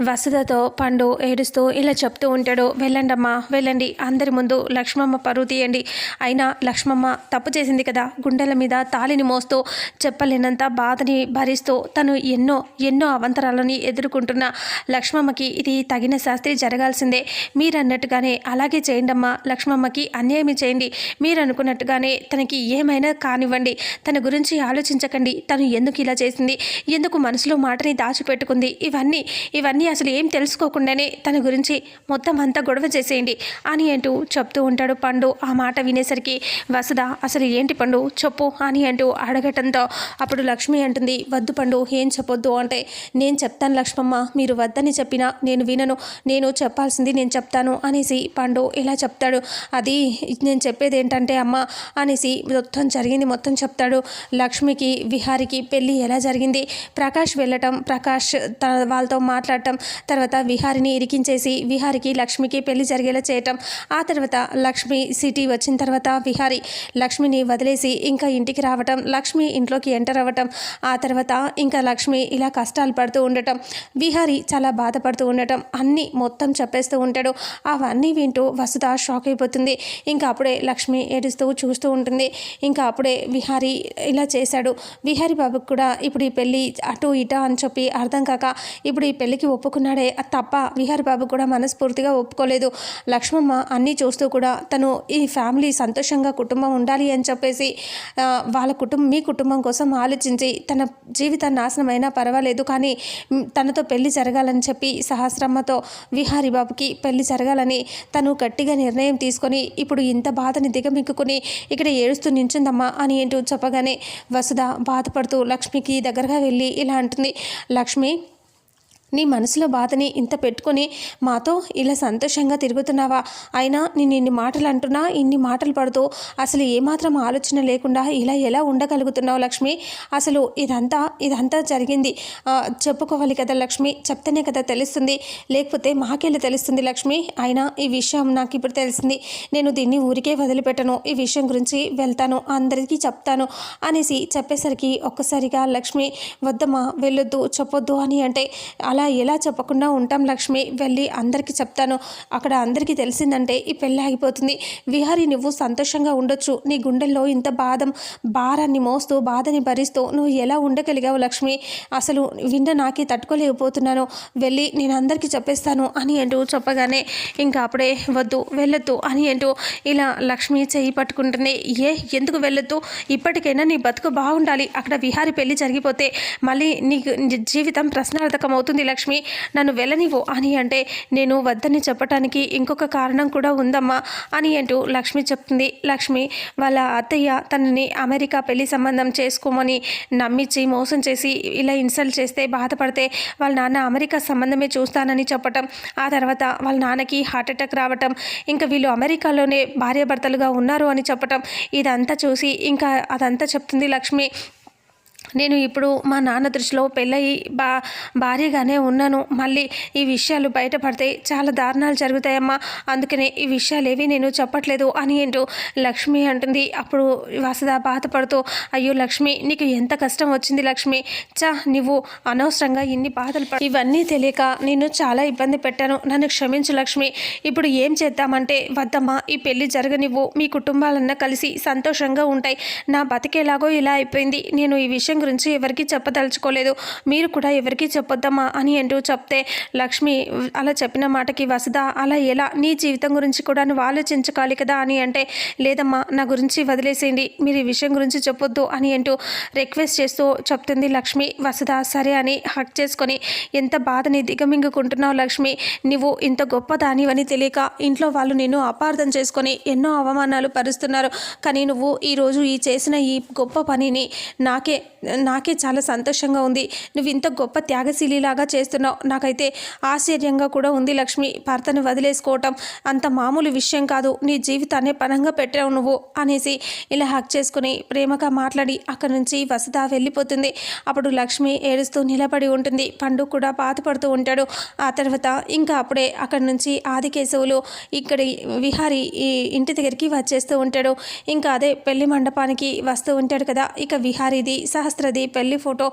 వసుధతో పండు ఏడుస్తూ ఇలా చెప్తూ ఉంటాడు. వెళ్ళండమ్మా వెళ్ళండి, అందరి ముందు లక్ష్మమ్మ పరువు తీయండి. అయినా లక్ష్మమ్మ తప్పు చేసింది కదా, గుండెల మీద తాళిని మోస్తూ చెప్పలేనంత బాధని భరిస్తూ తను ఎన్నో ఎన్నో అవంతరాలని ఎదుర్కొంటున్న లక్ష్మమ్మకి ఇది తగిన శాస్త్రి జరగాల్సిందే. మీరన్నట్టుగానే అలాగే చేయండమ్మా, లక్ష్మమ్మకి అన్యాయం చేయండి. మీరు అనుకున్నట్టుగానే తనకి ఏమైనా కానివ్వండి, తన గురించి ఆలోచించకండి. తను ఎందుకు ఇలా చేసింది, ఎందుకు మనసులో మాటని దాచిపెట్టుకుంది, ఇవన్నీ అసలు ఏం తెలుసుకోకుండానే తన గురించి మొత్తం అంతా గొడవ చేసేయండి అని అంటూ చెప్తూ ఉంటాడు పండు. ఆ మాట వినేసరికి వసుధ అసలు ఏంటి పండు చెప్పు అని అంటూ అడగటంతో అప్పుడు లక్ష్మి అంటుంది, వద్దు పండు ఏం చెప్పొద్దు అంటే, నేను చెప్తాను లక్ష్మమ్మ, మీరు వద్దని చెప్పినా నేను వినను, నేను చెప్పాల్సింది నేను చెప్తాను అనేసి పండు ఇలా చెప్తాడు. అది నేను చెప్పేది ఏంటంటే అమ్మ అనేసి మొత్తం చెప్తాడు. లక్ష్మికి విహారికి పెళ్ళి ఎలా జరిగింది, ప్రకాష్ వెళ్ళటం, ప్రకాష్ వాళ్ళతో మాట్లాడటం, తర్వాత విహారిని ఇరికించేసి విహారికి లక్ష్మికి పెళ్లి జరిగేలా చేయటం, ఆ తర్వాత లక్ష్మి సిటీ వచ్చిన తర్వాత విహారి లక్ష్మిని వదిలేసి ఇంకా ఇంటికి రావటం, లక్ష్మి ఇంట్లోకి ఎంటర్ అవ్వటం, ఆ తర్వాత ఇంకా లక్ష్మి ఇలా కష్టాలు పడుతూ ఉండటం, విహారి చాలా బాధపడుతూ ఉండటం అన్నీ మొత్తం చెప్పేస్తూ ఉంటాడు. అవన్నీ వింటూ వసుధ షాక్ అయిపోతుంది. ఇంకా అప్పుడే లక్ష్మి ఏడుస్తూ చూస్తూ ఉంటుంది. ఇంకా అప్పుడే విహారి ఇలా చేశాడు, విహారి బాబుకి కూడా ఇప్పుడు ఈ పెళ్ళి అటు ఇటా అని చెప్పి అర్థం కాక ఇప్పుడు ఈ పెళ్ళికి ఒప్పుకున్నాడే తప్ప విహారి బాబు కూడా మనస్ఫూర్తిగా ఒప్పుకోలేదు. లక్ష్మమ్మ అన్నీ చూస్తూ కూడా తను ఈ ఫ్యామిలీ సంతోషంగా కుటుంబం ఉండాలి అని చెప్పేసి మీ కుటుంబం కోసం ఆలోచించి తన జీవితం నాశనం అయినా పర్వాలేదు కానీ తనతో పెళ్లి జరగాలని చెప్పి సహస్రమ్మతో విహారి బాబుకి పెళ్లి జరగాలని తను గట్టిగా నిర్ణయం తీసుకొని ఇప్పుడు ఇంత బాధని దిగమిక్కుని ఇక్కడ ఏడుస్తూ నించుందమ్మా అని ఏంటో చెప్పగానే వసుధ బాధపడుతూ లక్ష్మికి దగ్గరగా వెళ్ళి ఇలా అంటుంది, లక్ష్మి నీ మనసులో బాధని ఇంత పెట్టుకొని మాతో ఇలా సంతోషంగా తిరుగుతున్నావా, అయినా నేను ఇన్ని మాటలు అంటున్నా, ఇన్ని మాటలు పడుతూ అసలు ఏమాత్రం ఆలోచన లేకుండా ఇలా ఎలా ఉండగలుగుతున్నావు లక్ష్మి, అసలు ఇదంతా జరిగింది చెప్పుకోవాలి కదా లక్ష్మి, చెప్తేనే కదా తెలుస్తుంది, లేకపోతే మాకెళ్ళి తెలుస్తుంది లక్ష్మి, అయినా ఈ విషయం నాకు ఇప్పుడు తెలిసింది, నేను దీన్ని ఊరికే వదిలిపెట్టను, ఈ విషయం గురించి వెళ్తాను, అందరికీ చెప్తాను అనేసి చెప్పేసరికి ఒక్కసారిగా లక్ష్మి వద్దమ్మా వెళ్ళొద్దు చెప్పొద్దు అని అంటే, అలా ఎలా చెప్పకుండా ఉంటాం లక్ష్మి, వెళ్ళి అందరికీ చెప్తాను, అక్కడ అందరికీ తెలిసిందంటే ఈ పెళ్ళి ఆగిపోతుంది, విహారి నువ్వు సంతోషంగా ఉండొచ్చు, నీ గుండెల్లో ఇంత భారాన్ని మోస్తూ బాధని భరిస్తూ నువ్వు ఎలా ఉండగలిగావు లక్ష్మి, అసలు నాకే తట్టుకోలేకపోతున్నాను, వెళ్ళి నేను అందరికీ చెప్పేస్తాను అని అంటూ చెప్పగానే ఇంకా అప్పుడే వద్దు వెళ్ళొద్దు అని అంటూ ఇలా లక్ష్మి చెయ్యి పట్టుకుంటుంది. ఎందుకు వెళ్ళొద్దు, ఇప్పటికైనా నీ బతుకు బాగుండాలి, అక్కడ విహారి పెళ్ళి జరిగిపోతే మళ్ళీ నీకు జీవితం ప్రశ్నార్థకం అవుతుంది లక్ష్మి, నన్ను వెళ్ళనివ్వు అని అంటే, నేను వద్దని చెప్పటానికి ఇంకొక కారణం కూడా ఉందమ్మా అని అంటూ లక్ష్మి చెప్తుంది. లక్ష్మి వాళ్ళ అత్తయ్య తనని అమెరికా పెళ్లి సంబంధం చేసుకోమని నమ్మించి మోసం చేసి ఇలా ఇన్సల్ట్ చేస్తే బాధపడితే వాళ్ళ నాన్న అమెరికా సంబంధమే చూస్తానని చెప్పటం, ఆ తర్వాత వాళ్ళ నాన్నకి హార్ట్ అటాక్ రావటం, ఇంకా వీళ్ళు అమెరికాలోనే భార్యాభర్తలుగా ఉన్నారు అని చెప్పటం, ఇదంతా చూసి ఇంకా అదంతా చెప్తుంది లక్ష్మి. నేను ఇప్పుడు మా నాన్న దృష్టిలో పెళ్ళయి భార్యగానే ఉన్నాను, మళ్ళీ ఈ విషయాలు బయటపడితే చాలా దారుణాలు జరుగుతాయమ్మా, అందుకనే ఈ విషయాలు ఏవి నేను చెప్పట్లేదు అని ఏంటో లక్ష్మి అంటుంది. అప్పుడు వసుధ బాధపడుతూ, అయ్యో లక్ష్మి నీకు ఎంత కష్టం వచ్చింది లక్ష్మి, నువ్వు అనవసరంగా ఇన్ని బాధలు ఇవన్నీ తెలియక నేను చాలా ఇబ్బంది పెట్టాను, నన్ను క్షమించు లక్ష్మి, ఇప్పుడు ఏం చేద్దామంటే వద్దమ్మా ఈ పెళ్ళి జరగనివ్వు, మీ కుటుంబాలన్నా కలిసి సంతోషంగా ఉంటాయి, నా బతికేలాగో ఇలా అయిపోయింది, నేను ఈ విషయం గురించి ఎవరికి చెప్పదలుచుకోలేదు, మీరు కూడా ఎవరికి చెప్పొద్దమ్మా అని అంటూ చెప్తే లక్ష్మి అలా చెప్పిన మాటకి వసుధ అలా ఎలా, నీ జీవితం గురించి కూడా నువ్వు ఆలోచించుకోవాలి కదా అని అంటే, లేదమ్మా నా గురించి వదిలేసేయండి, మీరు ఈ విషయం గురించి చెప్పొద్దు అని అంటూ రిక్వెస్ట్ చేస్తూ చెప్తుంది లక్ష్మి. వసుధ సరే అని హక్ చేసుకొని, ఎంత బాధని దిగమింగుకుంటున్నావు లక్ష్మి, నువ్వు ఇంత గొప్ప దానివని తెలియక ఇంట్లో వాళ్ళు నిన్ను అపార్థం చేసుకొని ఎన్నో అవమానాలు పరుస్తున్నారు, కానీ నువ్వు ఈరోజు చేసిన ఈ గొప్ప పనిని నాకే చాలా సంతోషంగా ఉంది, నువ్వు ఇంత గొప్ప త్యాగశీలిలాగా చేస్తున్నావు, నాకైతే ఆశ్చర్యంగా కూడా ఉంది లక్ష్మి, భర్తను వదిలేసుకోవటం అంత మామూలు విషయం కాదు, నీ జీవితాన్ని పనంగా పెట్టావు నువ్వు అనేసి ఇలా హక్ చేసుకుని ప్రేమగా మాట్లాడి అక్కడి నుంచి వసుధ వెళ్ళిపోతుంది. అప్పుడు లక్ష్మి ఏడుస్తూ నిలబడి ఉంటుంది, పండు కూడా బాధపడుతూ ఉంటాడు. ఆ తర్వాత ఇంకా అప్పుడే అక్కడి నుంచి ఆదికేశవులు ఇక్కడి విహారి ఈ ఇంటి దగ్గరికి వచ్చేస్తూ ఉంటాడు. ఇంకా అదే పెళ్లి మండపానికి వస్తూ ఉంటాడు కదా, ఇక విహారీది సహస్ర సహస్రది పెళ్లి ఫోటో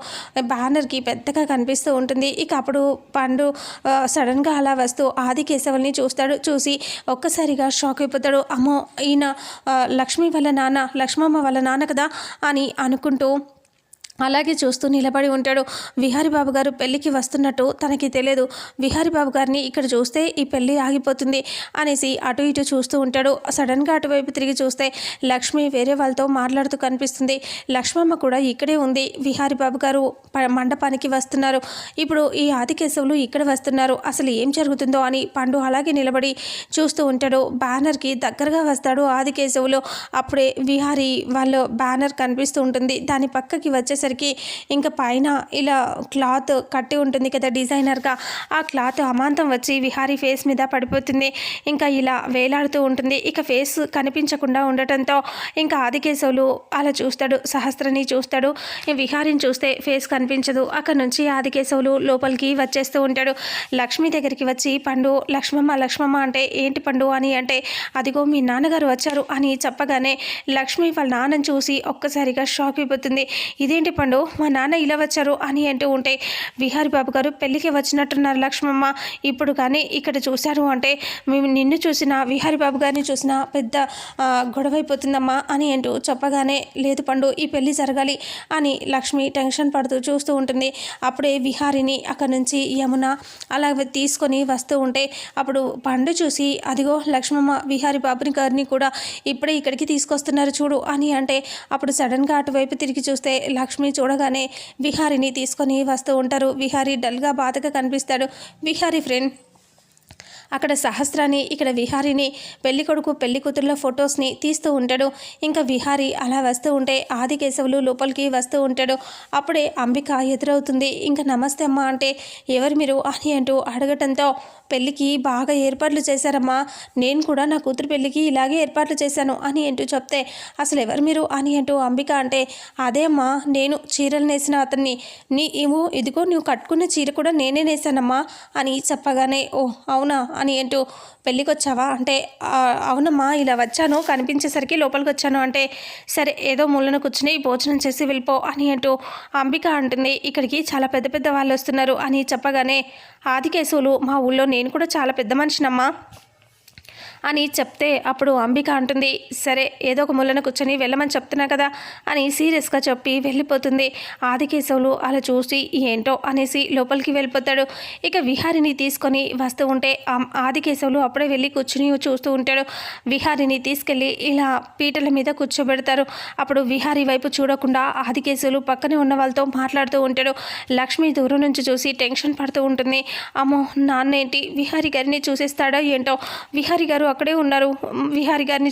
బ్యానర్కి పెద్దగా కనిపిస్తూ ఉంటుంది. ఇక అప్పుడు పండు సడన్గా అలా వస్తూ ఆదికేశవుల్ని చూస్తాడు. చూసి ఒక్కసారిగా షాక్ అయిపోతాడు. అమ్మో, ఈయన లక్ష్మి వాళ్ళ నాన్న, లక్ష్మమ్మ వాళ్ళ నాన్న కదా అని అనుకుంటూ అలాగే చూస్తూ నిలబడి ఉంటాడు. విహారీ బాబు గారు పెళ్ళికి వస్తున్నట్టు తనకి తెలియదు. విహారీ బాబు గారిని ఇక్కడ చూస్తే ఈ పెళ్ళి ఆగిపోతుంది అనేసి అటు ఇటు చూస్తూ ఉంటాడు. సడన్గా అటువైపు తిరిగి చూస్తే లక్ష్మి వేరే వాళ్ళతో మాట్లాడుతూ కనిపిస్తుంది. లక్ష్మమ్మ కూడా ఇక్కడే ఉంది. విహారీ బాబు గారు మండపానికి వస్తున్నారు. ఇప్పుడు ఈ ఆదికేశవులు ఇక్కడ వస్తున్నారు. అసలు ఏం జరుగుతుందో అని పండు అలాగే నిలబడి చూస్తూ ఉంటాడు. బ్యానర్కి దగ్గరగా వస్తాడు ఆదికేశవులు. అప్పుడే విహారీ వాళ్ళ బ్యానర్ కనిపిస్తూ ఉంటుంది. దాని పక్కకి వచ్చేసి ఇంకా పైన ఇలా క్లాత్ కట్టి ఉంటుంది కదా డిజైనర్గా, ఆ క్లాత్ అమాంతం వచ్చి విహారీ ఫేస్ మీద పడిపోతుంది. ఇంకా ఇలా వేలాడుతూ ఉంటుంది. ఇక ఫేస్ కనిపించకుండా ఉండటంతో ఇంకా ఆదికేశవులు అలా చూస్తాడు. సహస్రని చూస్తాడు. విహారీని చూస్తే ఫేస్ కనిపించదు. అక్కడ నుంచి ఆదికేశవులు లోపలికి వచ్చేస్తూ ఉంటాడు. లక్ష్మి దగ్గరికి వచ్చి పండు లక్ష్మమ్మ లక్ష్మమ్మ అంటే ఏంటి పండు అని అంటే అదిగో మీ నాన్నగారు వచ్చారు అని చెప్పగానే లక్ష్మి వాళ్ళ నాన్నని చూసి ఒక్కసారిగా షాక్ అయిపోతుంది. ఇదేంటి పండు, మా నాన్న ఇలా వచ్చారు అని అంటూ ఉంటే విహారీ బాబు గారు పెళ్ళికి వచ్చినట్టున్నారు లక్ష్మమ్మ, ఇప్పుడు కానీ ఇక్కడ చూశారు అంటే మేము నిన్ను చూసినా విహారీ బాబు గారిని చూసినా పెద్ద గొడవ అయిపోతుందమ్మా అని అంటూ చెప్పగానే లేదు పండు, ఈ పెళ్ళి జరగాలి అని లక్ష్మి టెన్షన్ పడుతూ చూస్తూ ఉంటుంది. అప్పుడే విహారీని అక్కడి నుంచి యమున అలా తీసుకొని వస్తూ ఉంటే అప్పుడు పండు చూసి అదిగో లక్ష్మమ్మ విహారీ బాబుని గారిని కూడా ఇప్పుడే ఇక్కడికి తీసుకొస్తున్నారు చూడు అని అంటే అప్పుడు సడన్గా అటువైపు తిరిగి చూస్తే లక్ష్మి చూడగానే విహారీని తీసుకొని వస్తూ ఉంటారు. విహారీ డల్గా బాధగా కనిపిస్తాడు. విహారీ ఫ్రెండ్ అక్కడ సహస్రాన్ని ఇక్కడ విహారీని పెళ్ళికొడుకు పెళ్లి కూతుర్ల ఫొటోస్ని తీస్తూ ఉంటాడు. ఇంకా విహారీ అలా వస్తూ ఉంటే ఆదికేశవులు లోపలికి వస్తూ ఉంటాడు. అప్పుడే అంబిక ఎదురవుతుంది. ఇంకా నమస్తే అమ్మ అంటే ఎవరు మీరు అని అంటూ అడగటంతో పెళ్ళికి బాగా ఏర్పాట్లు చేశారమ్మా, నేను కూడా నా కూతురు పెళ్ళికి ఇలాగే ఏర్పాట్లు చేశాను అని అంటూ చెప్తే అసలు ఎవరు మీరు అని అంటూ అంబిక అంటే అదే అమ్మా, నేను చీరలు నేసిన అతన్ని, ఇదిగో నువ్వు కట్టుకున్న చీర కూడా నేనే నేసానమ్మా అని చెప్పగానే ఓ అవునా అని అంటూ పెళ్ళికి వచ్చావా అంటే అవునమ్మా ఇలా వచ్చాను, కనిపించేసరికి లోపలికి వచ్చాను అంటే సరే ఏదో మూలన కూర్చుని భోజనం చేసి వెళ్ళిపో అని అంటూ అంబిక అంటుంది. ఇక్కడికి చాలా పెద్ద పెద్ద వాళ్ళు వస్తున్నారు అని చెప్పగానే ఆదికేశవులు మా ఊళ్ళో నేను కూడా చాలా పెద్ద మనిషినమ్మా అని చెప్తే అప్పుడు అంబిక అంటుంది సరే ఏదో ఒక ముళ్ళను కూర్చొని వెళ్ళమని చెప్తున్నా కదా అని సీరియస్గా చెప్పి వెళ్ళిపోతుంది. ఆదికేశవులు అలా చూసి ఏంటో అనేసి లోపలికి వెళ్ళిపోతాడు. ఇక విహారిని తీసుకొని వస్తూ ఉంటే ఆదికేశవులు అప్పుడే వెళ్ళి కూర్చుని చూస్తూ ఉంటాడు. విహారిని తీసుకెళ్ళి ఇలా పీటల మీద కూర్చోబెడతారు. అప్పుడు విహారి వైపు చూడకుండా ఆదికేశవులు పక్కనే ఉన్న వాళ్ళతో మాట్లాడుతూ ఉంటాడు. లక్ష్మి దూరం నుంచి చూసి టెన్షన్ పడుతూ ఉంటుంది. అమ్మో నాన్న ఏంటి విహారి గారిని చూసేస్తాడో ఏంటో, విహారి గారు అక్కడే ఉన్నారు, విహారీ గారిని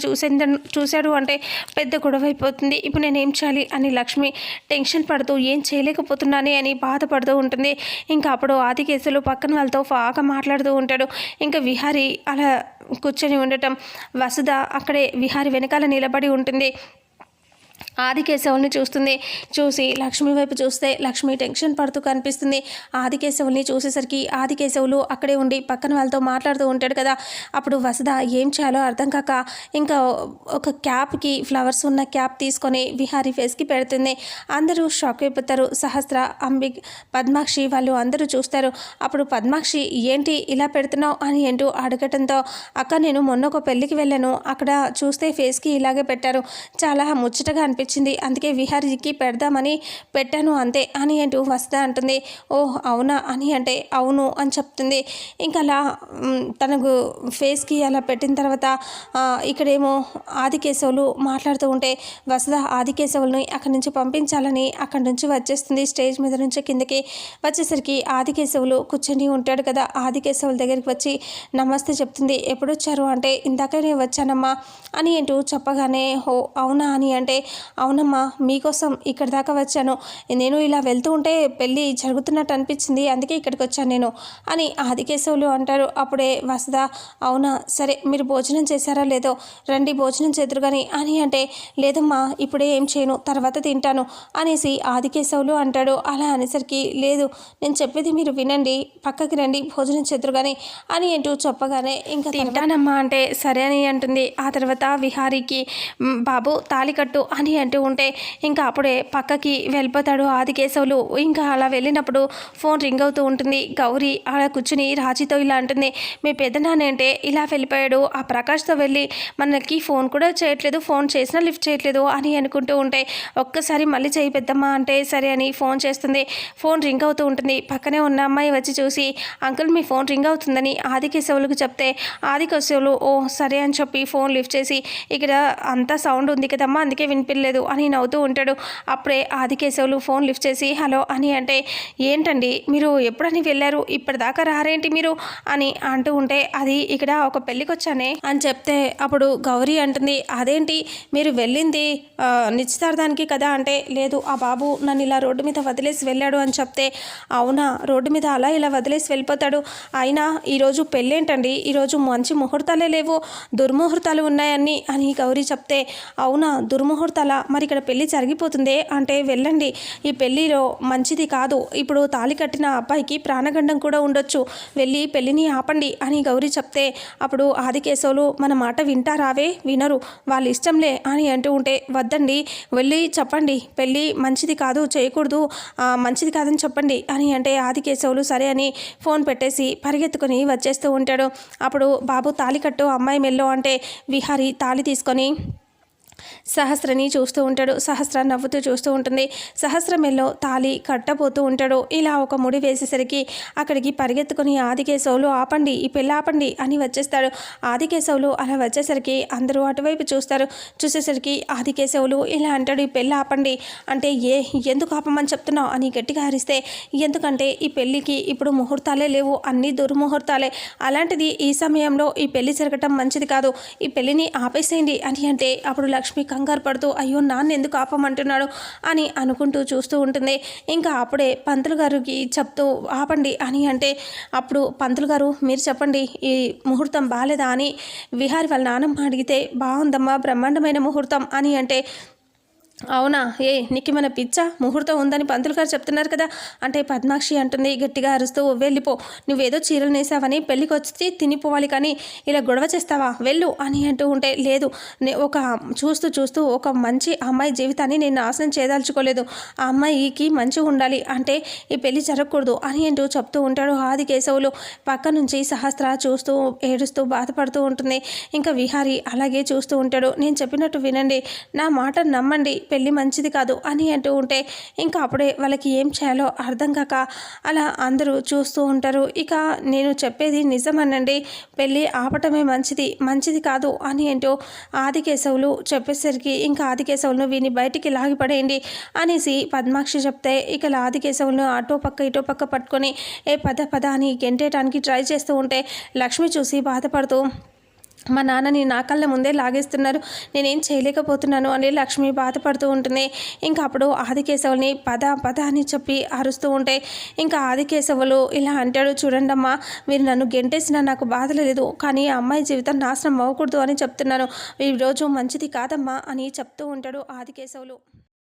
చూశాడు అంటే పెద్ద గొడవ అయిపోతుంది, ఇప్పుడు నేనేం చేయాలి అని లక్ష్మి టెన్షన్ పడుతూ ఏం చేయలేకపోతున్నానే అని బాధపడుతూ ఉంటుంది. ఇంకా అప్పుడు ఆదికేశవులు పక్కన వాళ్ళతో బాగా మాట్లాడుతూ ఉంటాడు. ఇంకా విహారీ అలా కూర్చొని ఉండటం వసుధ అక్కడే విహారీ వెనకాల నిలబడి ఉంటుంది. ఆదికేశవుల్ని చూస్తుంది. చూసి లక్ష్మి వైపు చూస్తే లక్ష్మి టెన్షన్ పడుతూ కనిపిస్తుంది. ఆదికేశవుల్ని చూసేసరికి ఆదికేశవులు అక్కడే ఉండి పక్కన వాళ్ళతో మాట్లాడుతూ ఉంటాడు కదా. అప్పుడు వసుధ ఏం చేయాలో అర్థం కాక ఇంకా ఒక క్యాప్కి ఫ్లవర్స్ ఉన్న క్యాప్ తీసుకొని విహారీ ఫేస్కి పెడుతుంది. అందరూ షాక్ అయిపోతారు. సహస్ర, అంబిక్, పద్మాక్షి వాళ్ళు అందరూ చూస్తారు. అప్పుడు పద్మాక్షి ఏంటి ఇలా పెడుతున్నావు అని అంటూ అడగటంతో అక్క నేను మొన్న ఒక పెళ్ళికి వెళ్ళాను, అక్కడ చూస్తే ఫేస్కి ఇలాగే పెట్టారు, చాలా ముచ్చటగా అనిపించింది, అందుకే విహారీకి పెడదామని పెట్టాను అంతే అని అంటూ వస్తా అంటుంది. ఓ అవునా అని అంటే అవును అని చెప్తుంది. ఇంకా అలా తనకు ఫేస్కి అలా పెట్టిన తర్వాత ఇక్కడేమో ఆదికేశవులు మాట్లాడుతూ ఉంటే వసుధ ఆదికేశవులను అక్కడి నుంచి పంపించాలని అక్కడి నుంచి వచ్చేస్తుంది. స్టేజ్ మీద నుంచి కిందకి వచ్చేసరికి ఆదికేశవులు కూర్చొని ఉంటాడు కదా. ఆదికేశవుల దగ్గరికి వచ్చి నమస్తే చెప్తుంది. ఎప్పుడు వచ్చారు అంటే ఇందాకనే వచ్చానమ్మా అని అంటూ చెప్పగానే ఓ అవునా అని అంటే అవునమ్మా మీకోసం ఇక్కడి దాకా వచ్చాను, నేను ఇలా వెళ్తూ ఉంటే పెళ్ళి జరుగుతున్నట్టు అనిపించింది, అందుకే ఇక్కడికి వచ్చాను నేను అని ఆదికేశవులు అంటారు. అప్పుడే వసుధ అవునా సరే మీరు భోజనం చేశారా లేదో రండి భోజనం చేదురు కానీ అని అంటే లేదమ్మా ఇప్పుడే ఏం చేయను తర్వాత తింటాను అనేసి ఆదికేశవులు అంటాడు. అలా అనేసరికి లేదు నేను చెప్పేది మీరు వినండి పక్కకి రండి భోజనం చేదురు కానీ అని అంటూ చెప్పగానే ఇంకా తింటానమ్మా అంటే సరే అని అంటుంది. ఆ తర్వాత విహారీకి బాబు తాళి కట్టు అని అంటూ ఉంటే ఇంకా అప్పుడే పక్కకి వెళ్ళిపోతాడు ఆదికేశవులు. ఇంకా అలా వెళ్ళినప్పుడు ఫోన్ రింగ్ అవుతూ ఉంటుంది. గౌరీ అలా కూర్చుని రాజీతో ఇలా అంటుంది, మీ పెద్దనాన్న అంటే ఇలా వెళ్ళిపోయాడు, ఆ ప్రకాష్తో వెళ్ళి మనకి ఫోన్ కూడా చేయట్లేదు, ఫోన్ చేసినా లిఫ్ట్ చేయట్లేదు అని అనుకుంటూ ఉంటే ఒక్కసారి మళ్ళీ చేయి పెద్దమ్మా అంటే సరే అని ఫోన్ చేస్తుంది. ఫోన్ రింగ్ అవుతూ ఉంటుంది. పక్కనే ఉన్న అమ్మాయి వచ్చి చూసి అంకుల్ మీ ఫోన్ రింగ్ అవుతుందని ఆదికేశవులకు చెప్తే ఆదికేశవులు ఓ సరే అని చెప్పి ఫోన్ లిఫ్ట్ చేసి ఇక్కడ అంతా సౌండ్ ఉంది కదమ్మా అందుకే వినిపించలేదు అని నవ్వుతూ ఉంటాడు. అప్పుడే ఆదికేశవులు ఫోన్ లిఫ్ట్ చేసి హలో అని అంటే ఏంటండి మీరు ఎప్పుడని వెళ్ళారు, ఇప్పటిదాకా రారేంటి మీరు అని అంటూ ఉంటే అది ఇక్కడ ఒక పెళ్ళికి వచ్చానే అని చెప్తే అప్పుడు గౌరీ అంటుంది అదేంటి మీరు వెళ్ళింది నిశ్చితార్థానికి కదా అంటే లేదు ఆ బాబు నన్ను ఇలా రోడ్డు మీద వదిలేసి వెళ్ళాడు అని చెప్తే అవునా రోడ్డు మీద అలా ఇలా వదిలేసి వెళ్ళిపోతాడు, అయినా ఈరోజు పెళ్ళేంటండి, ఈరోజు మంచి ముహూర్తాలే లేవు దుర్ముహూర్తాలు ఉన్నాయని అని గౌరీ చెప్తే అవునా దుర్ముహూర్తాల మరి ఇక్కడ పెళ్ళి జరిగిపోతుందే అంటే వెళ్ళండి ఈ పెళ్ళిలో మంచిది కాదు, ఇప్పుడు తాళి కట్టిన అబ్బాయికి ప్రాణగండం కూడా ఉండొచ్చు, వెళ్ళి పెళ్ళిని ఆపండి అని గౌరీ చెప్తే అప్పుడు ఆదికేశవులు మన మాట వింటారావే వినరు వాళ్ళ ఇష్టంలే అని అంటూ ఉంటే వద్దండి వెళ్ళి చెప్పండి పెళ్ళి మంచిది కాదు చేయకూడదు మంచిది కాదని చెప్పండి అని అంటే ఆదికేశవులు సరే అని ఫోన్ పెట్టేసి పరిగెత్తుకొని వచ్చేస్తూ ఉంటాడు. అప్పుడు బాబు తాళి కట్టు అమ్మాయి మెల్లో అంటే విహారి తాళి తీసుకొని సహస్రని చూస్తూ ఉంటాడు. సహస్ర నవ్వుతూ చూస్తూ ఉంటుంది. సహస్ర మెల్లో తాళి కట్టబోతూ ఉంటాడు. ఇలా ఒక ముడి వేసేసరికి అక్కడికి పరిగెత్తుకుని ఆదికేశవులు ఆపండి ఈ పెళ్ళి ఆపండి అని వచ్చేస్తాడు. ఆదికేశవులు అలా వచ్చేసరికి అందరూ అటువైపు చూస్తారు. చూసేసరికి ఆదికేశవులు ఇలా అంటాడు ఈ పెళ్ళి ఆపండి అంటే ఎందుకు ఆపమని చెప్తున్నావు అని గట్టిగా అరిస్తే ఎందుకంటే ఈ పెళ్ళికి ఇప్పుడు ముహూర్తాలే లేవు అన్ని దుర్ముహూర్తాలే, అలాంటిది ఈ సమయంలో ఈ పెళ్ళి జరగటం మంచిది కాదు, ఈ పెళ్ళిని ఆపేసేయండి అని అంటే అప్పుడు లక్ష్మి కంగారు పడుతూ అయ్యో నాన్న ఎందుకు ఆపమంటున్నాడు అని అనుకుంటూ చూస్తూ ఉంటుంది. ఇంకా అప్పుడే పంతులు గారికి చెప్తూ ఆపండి అని అంటే అప్పుడు పంతులు గారు మీరు చెప్పండి ఈ ముహూర్తం బాలేదా అని విహారి వాళ్ళ నాన్నమ్మ అడిగితే బాగుందమ్మా బ్రహ్మాండమైన ముహూర్తం అని అంటే అవునా నీకు మన పిచ్చా ముహూర్తం ఉందని పంతులు గారు చెప్తున్నారు కదా అంటే పద్మాక్షి అంటుంది గట్టిగా అరుస్తూ వెళ్ళిపో నువ్వేదో చీరలు నేసావని పెళ్ళికి వచ్చి తినిపోవాలి కానీ ఇలా గొడవ చేస్తావా వెళ్ళు అని అంటూ ఉంటే లేదు ఒక చూస్తూ ఒక మంచి అమ్మాయి జీవితాన్ని నేను నాశనం చేయదలుచుకోలేదు, ఆ అమ్మాయికి మంచిగా ఉండాలి అంటే ఈ పెళ్ళి జరగకూడదు అని అంటూ చెప్తూ ఉంటాడు. ఆదికేశవులు పక్క నుంచి సహస్ర చూస్తూ ఏడుస్తూ బాధపడుతూ ఉంటుంది. ఇంకా విహారి అలాగే చూస్తూ ఉంటాడు. నేను చెప్పినట్టు వినండి నా మాట నమ్మండి పెళ్ళి మంచిది కాదు అని అంటూ ఉంటే ఇంకా అప్పుడే వాళ్ళకి ఏం చేయాలో అర్థం కాక అలా అందరూ చూస్తూ ఉంటారు. ఇక నేను చెప్పేది నిజమనండి పెళ్ళి ఆపటమే మంచిది కాదు అని అంటూ ఆదికేశవులు చెప్పేసరికి ఇంకా ఆదికేశవులను వీని బయటికి లాగిపడేయండి అనేసి పద్మాక్షి చెప్తే ఇక ఆదికేశవులను అటో పక్క పట్టుకొని పద అని గెంటేయడానికి ట్రై చేస్తూ ఉంటే లక్ష్మి చూసి బాధపడుతూ మా నాన్నని నా కళ్ళ ముందే లాగేస్తున్నారు నేనేం చేయలేకపోతున్నాను అని లక్ష్మి బాధపడుతూ ఉంటుంది. ఇంకా అప్పుడు ఆదికేశవుల్ని పద అని చెప్పి అరుస్తూ ఉంటే ఇంకా ఆదికేశవులు ఇలా అంటాడు చూడండమ్మా మీరు నన్ను గెంటేసినా నాకు బాధ లేదు కానీ ఆ అమ్మాయి జీవితం నాశనం అవ్వకూడదు అని చెప్తున్నాను, ఈరోజు మంచిది కాదమ్మా అని చెప్తూ ఉంటాడు ఆదికేశవులు.